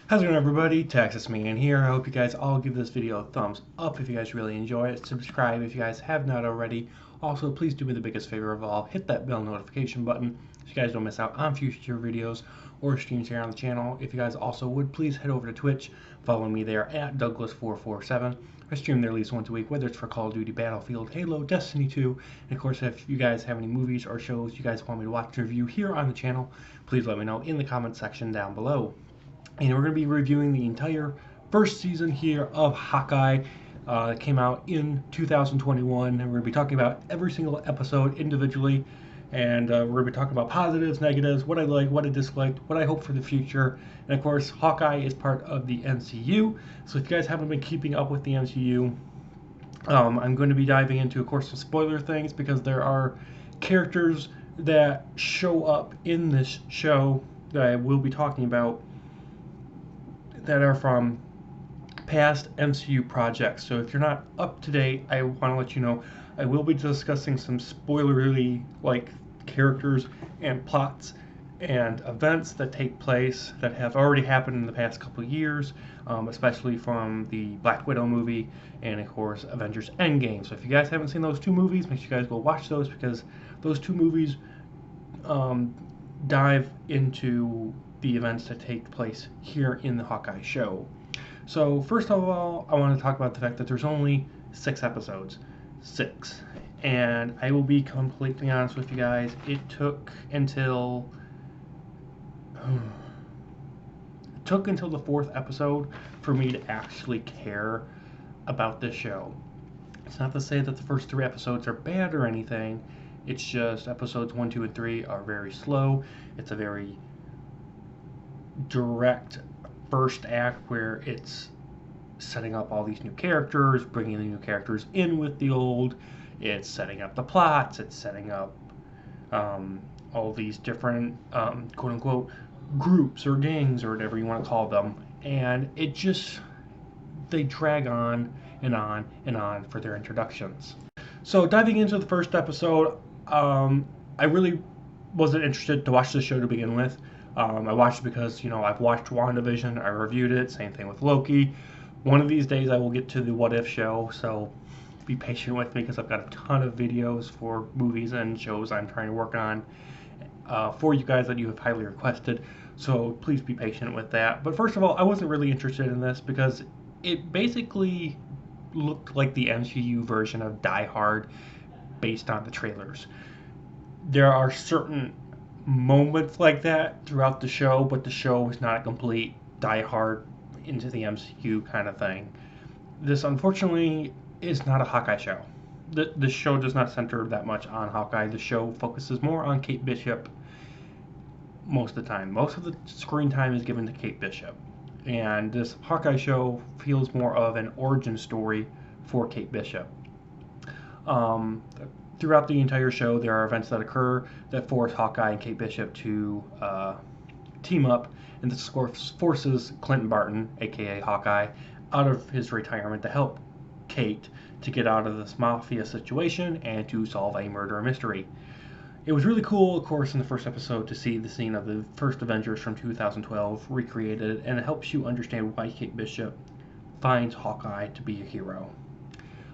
How's it going, everybody? Texas Man here. I hope you guys all give this video a thumbs up if you guys really enjoy it. Subscribe if you guys have not already. Also, please do me the biggest favor of all. Hit that bell notification button so you guys don't miss out on future videos or streams here on the channel. If you guys also would, please head over to Twitch. Follow me there at Douglas447. I stream there at least once a week, whether it's for Call of Duty, Battlefield, Halo, Destiny 2. And of course, if you guys have any movies or shows you guys want me to watch and review here on the channel, please let me know in the comment section down below. And we're going to be reviewing the entire first season here of Hawkeye. It came out in 2021, and we're going to be talking about every single episode individually. And we're going to be talking about positives, negatives, what I like, what I disliked, what I hope for the future. And of course, Hawkeye is part of the MCU. So if you guys haven't been keeping up with the MCU, I'm going to be diving into, of course, some spoiler things because there are characters that show up in this show that I will be talking about that are from past MCU projects. So if you're not up to date, I want to let you know I will be discussing some spoilerly like characters and plots and events that take place that have already happened in the past couple of years, especially from the Black Widow movie and of course Avengers Endgame. So if you guys haven't seen those two movies, make sure you guys go watch those because those two movies dive into the events that take place here in the Hawkeye show. So first of all, I want to talk about the fact that there's only 6 episodes. 6. And I will be completely honest with you guys, it took until the 4th episode for me to actually care about this show. It's not to say that the first 3 episodes are bad or anything. It's just episodes 1, 2, and 3 are very slow. It's a very direct first act where it's setting up all these new characters, bringing the new characters in with the old. It's setting up the plots. It's setting up all these different quote-unquote groups or gangs or whatever you want to call them. And it just, they drag on and on and on for their introductions. So diving into the first episode, I really wasn't interested to watch the show to begin with. I watched it because, I've watched WandaVision, I reviewed it, same thing with Loki. One of these days I will get to the What If show, so be patient with me because I've got a ton of videos for movies and shows I'm trying to work on for you guys that you have highly requested, so please be patient with that. But first of all, I wasn't really interested in this because it basically looked like the MCU version of Die Hard based on the trailers. There are certain moments like that throughout the show, but the show is not a complete Die Hard into the MCU kind of thing. This, unfortunately, is not a Hawkeye show. The show does not center that much on Hawkeye. The show focuses more on Kate Bishop most of the time. Most of the screen time is given to Kate Bishop. And this Hawkeye show feels more of an origin story for Kate Bishop. Throughout the entire show, there are events that occur that force Hawkeye and Kate Bishop to team up, and this forces Clinton Barton, aka Hawkeye, out of his retirement to help Kate to get out of this mafia situation and to solve a murder mystery. It was really cool, of course, in the first episode to see the scene of the first Avengers from 2012 recreated, and it helps you understand why Kate Bishop finds Hawkeye to be a hero.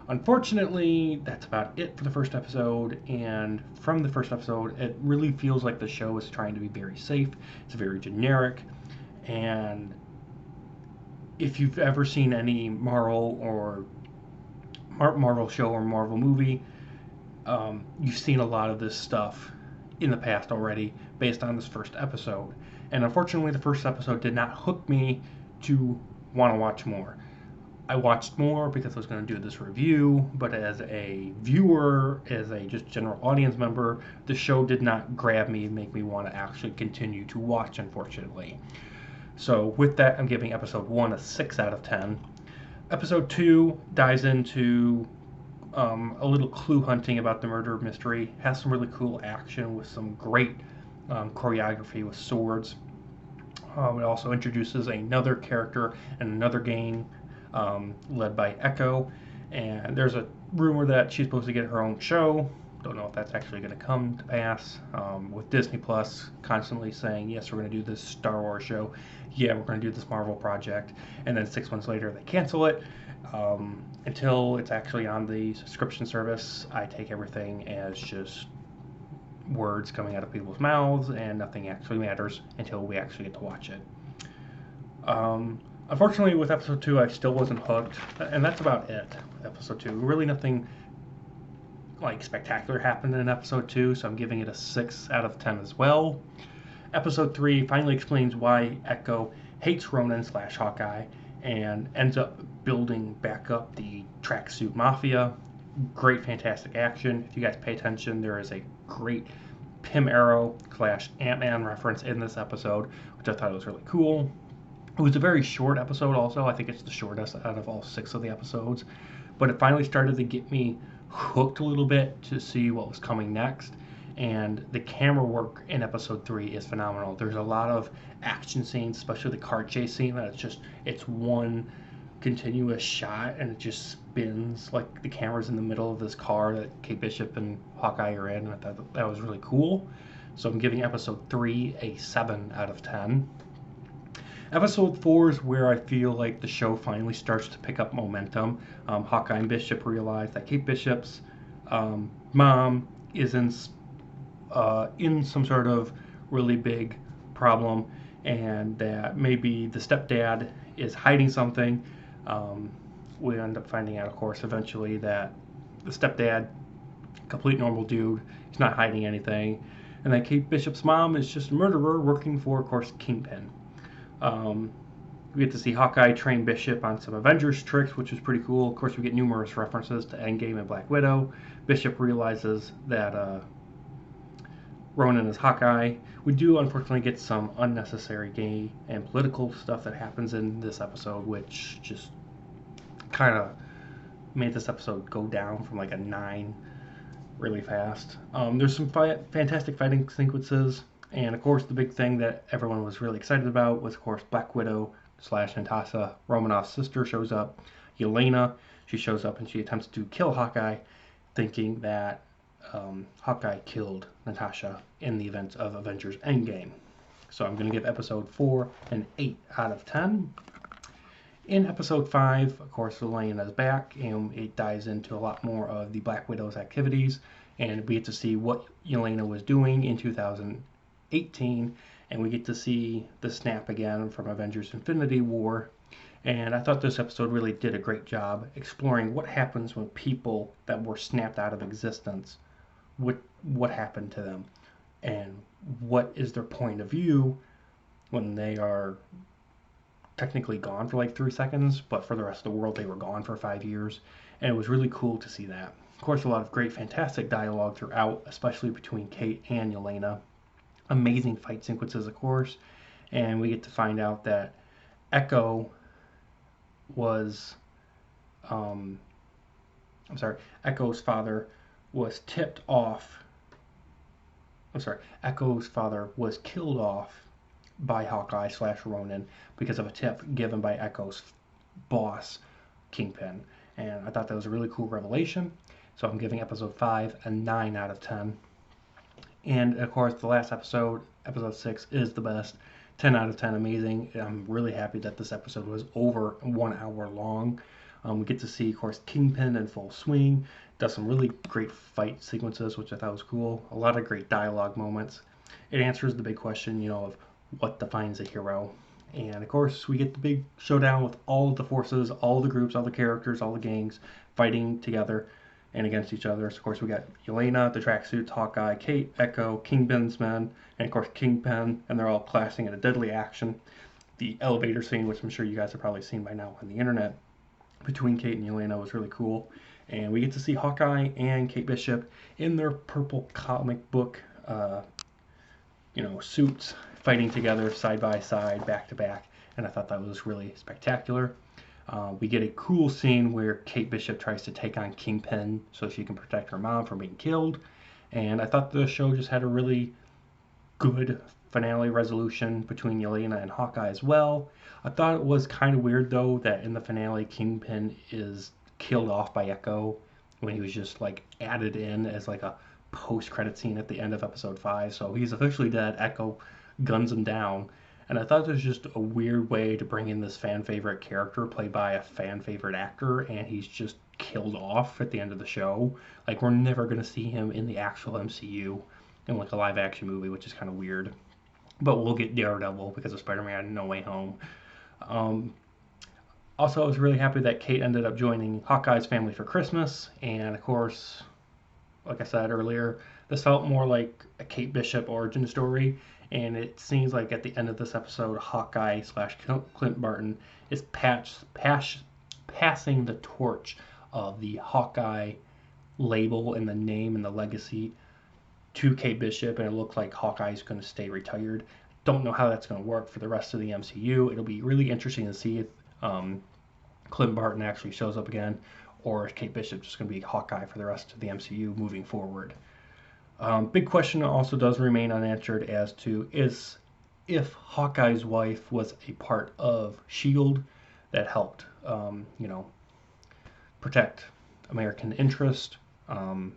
Unfortunately, that's about it for the first episode, and from the first episode, it really feels like the show is trying to be very safe. It's very generic, and if you've ever seen any Marvel show or Marvel movie, you've seen a lot of this stuff in the past already based on this first episode. And unfortunately, the first episode did not hook me to want to watch more. I watched more because I was going to do this review, but as a viewer, as a just general audience member, the show did not grab me and make me want to actually continue to watch, unfortunately. So with that, I'm giving episode 1 a 6 out of 10. Episode 2 dives into a little clue hunting about the murder mystery, has some really cool action with some great choreography with swords. It also introduces another character and another gang led by Echo, and there's a rumor that she's supposed to get her own show Don't know if that's actually going to come to pass. With Disney Plus constantly saying, yes, we're going to do this Star Wars show. Yeah, we're going to do this Marvel project. And then 6 months later, they cancel it. Until it's actually on the subscription service, I take everything as just words coming out of people's mouths, and nothing actually matters until we actually get to watch it. Unfortunately, with episode 2, I still wasn't hooked, and that's about it with episode 2. Really nothing like spectacular happened in episode 2, so I'm giving it a 6 out of 10 as well. Episode 3 finally explains why Echo hates Ronan / Hawkeye and ends up building back up the tracksuit mafia. Great, fantastic action. If you guys pay attention, there is a great Pym Arrow / Ant-Man reference in this episode, which I thought was really cool. It was a very short episode also. I think it's the shortest out of all 6 of the episodes. But it finally started to get me hooked a little bit to see what was coming next. And the camera work in episode 3 is phenomenal. There's a lot of action scenes, especially the car chase scene, that it's one continuous shot and it just spins like the camera's in the middle of this car that Kate Bishop and Hawkeye are in. And I thought that was really cool. So I'm giving episode 3 a 7 out of 10. Episode 4 is where I feel like the show finally starts to pick up momentum. Hawkeye and Bishop realize that Kate Bishop's mom is in some sort of really big problem, and that maybe the stepdad is hiding something. We end up finding out, of course, eventually that the stepdad, complete normal dude, he's not hiding anything, and that Kate Bishop's mom is just a murderer working for, of course, Kingpin. We get to see Hawkeye train Bishop on some Avengers tricks, which is pretty cool. Of course, we get numerous references to Endgame and Black Widow. Bishop realizes that Ronan is Hawkeye. We do, unfortunately, get some unnecessary gay and political stuff that happens in this episode, which just kind of made this episode go down from like a 9 really fast. There's some fantastic fighting sequences. And, of course, the big thing that everyone was really excited about was, of course, Black Widow / Natasha Romanoff's sister shows up. Yelena, she shows up and she attempts to kill Hawkeye, thinking that Hawkeye killed Natasha in the event of Avengers Endgame. So I'm going to give episode 4 an 8 out of 10. In episode 5, of course, Yelena is back, and it dives into a lot more of the Black Widow's activities, and we get to see what Yelena was doing in 2018, and we get to see the snap again from Avengers Infinity War. And I thought this episode really did a great job exploring what happens when people that were snapped out of existence, what happened to them, and what is their point of view when they are technically gone for like 3 seconds, but for the rest of the world they were gone for 5 years. And it was really cool to see that. Of course, a lot of great, fantastic dialogue throughout, especially between Kate and Yelena. Amazing fight sequences, of course, and we get to find out that Echo was, Echo's father was tipped off. Echo's father was killed off by Hawkeye / Ronan because of a tip given by Echo's boss, Kingpin. And I thought that was a really cool revelation. So I'm giving episode 5 a 9 out of 10. And, of course, the last episode, episode 6, is the best. 10 out of 10, amazing. I'm really happy that this episode was over 1 hour long. We get to see, of course, Kingpin in full swing. Does some really great fight sequences, which I thought was cool. A lot of great dialogue moments. It answers the big question, of what defines a hero. And, of course, we get the big showdown with all of the forces, all the groups, all the characters, all the gangs fighting together and against each other. So, of course, we got Yelena, the tracksuits, Hawkeye, Kate, Echo, Kingpin's men, and, of course, Kingpin, and they're all clashing in a deadly action. The elevator scene, which I'm sure you guys have probably seen by now on the internet, between Kate and Yelena was really cool. And we get to see Hawkeye and Kate Bishop in their purple comic book, suits, fighting together side by side, back to back, and I thought that was really spectacular. We get a cool scene where Kate Bishop tries to take on Kingpin so she can protect her mom from being killed, and I thought the show just had a really good finale resolution between Yelena and Hawkeye as well. I thought it was kind of weird, though, that in the finale Kingpin is killed off by Echo when he was just like added in as like a post-credit scene at the end of episode 5. So he's officially dead. Echo guns him down. And I thought it was just a weird way to bring in this fan favorite character played by a fan favorite actor, and he's just killed off at the end of the show. Like, we're never going to see him in the actual MCU in like a live action movie, which is kind of weird. But we'll get Daredevil because of Spider-Man No Way Home. Also, I was really happy that Kate ended up joining Hawkeye's family for Christmas, and of course, like I said earlier, this felt more like a Kate Bishop origin story, and it seems like at the end of this episode, Hawkeye / Clint Barton is passing the torch of the Hawkeye label and the name and the legacy to Kate Bishop, and it looks like Hawkeye's going to stay retired. Don't know how that's going to work for the rest of the MCU. It'll be really interesting to see if Clint Barton actually shows up again, or is Kate Bishop just going to be Hawkeye for the rest of the MCU moving forward. Big question also does remain unanswered as to if Hawkeye's wife was a part of S.H.I.E.L.D. that helped, protect American interest and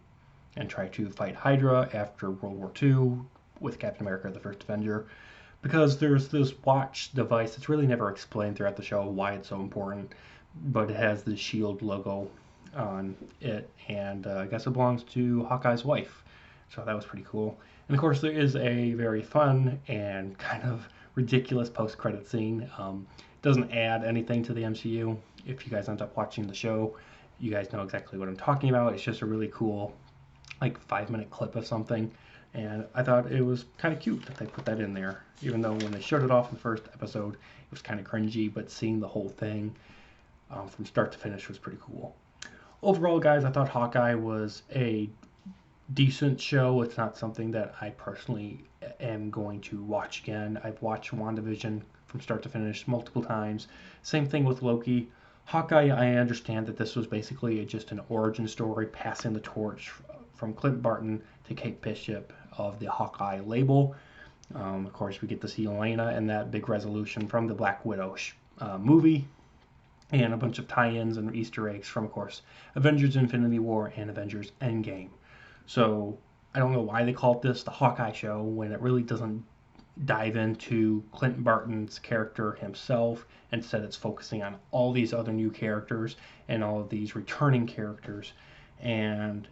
try to fight Hydra after World War II with Captain America, the First Avenger. Because there's this watch device that's really never explained throughout the show why it's so important, but it has the S.H.I.E.L.D. logo on it, and I guess it belongs to Hawkeye's wife. So that was pretty cool. And of course, there is a very fun and kind of ridiculous post-credit scene. Doesn't add anything to the MCU. If you guys end up watching the show, you guys know exactly what I'm talking about. It's just a really cool, like, 5-minute clip of something. And I thought it was kind of cute that they put that in there. Even though when they showed it off in the first episode, it was kind of cringy, but seeing the whole thing from start to finish was pretty cool. Overall, guys, I thought Hawkeye was a decent show. It's not something that I personally am going to watch again. I've watched WandaVision from start to finish multiple times. Same thing with Loki. Hawkeye, I understand that this was basically just an origin story, passing the torch from Clint Barton to Kate Bishop of the Hawkeye label. Of course, we get to see Elena and that big resolution from the Black Widow movie, and a bunch of tie-ins and Easter eggs from, of course, Avengers Infinity War and Avengers Endgame. So I don't know why they called this the Hawkeye show when it really doesn't dive into Clint Barton's character himself. Instead, it's focusing on all these other new characters and all of these returning characters, and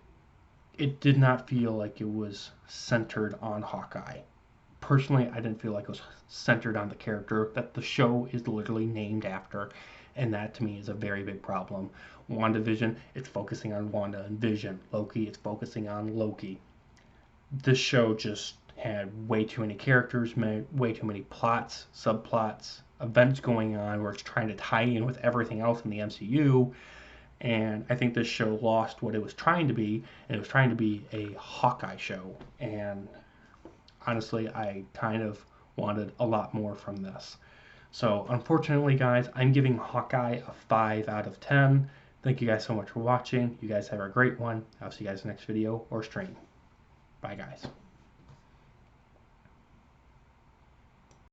it did not feel like it was centered on Hawkeye. Personally, I didn't feel like it was centered on the character that the show is literally named after, and that to me is a very big problem. WandaVision, it's focusing on Wanda and Vision. Loki, it's focusing on Loki. This show just had way too many characters, way too many plots, subplots, events going on where it's trying to tie in with everything else in the MCU. And I think this show lost what it was trying to be, and it was trying to be a Hawkeye show. And honestly, I kind of wanted a lot more from this. So unfortunately, guys, I'm giving Hawkeye a 5 out of 10. Thank you guys so much for watching. You guys have a great one. I'll see you guys in the next video or stream. Bye, guys.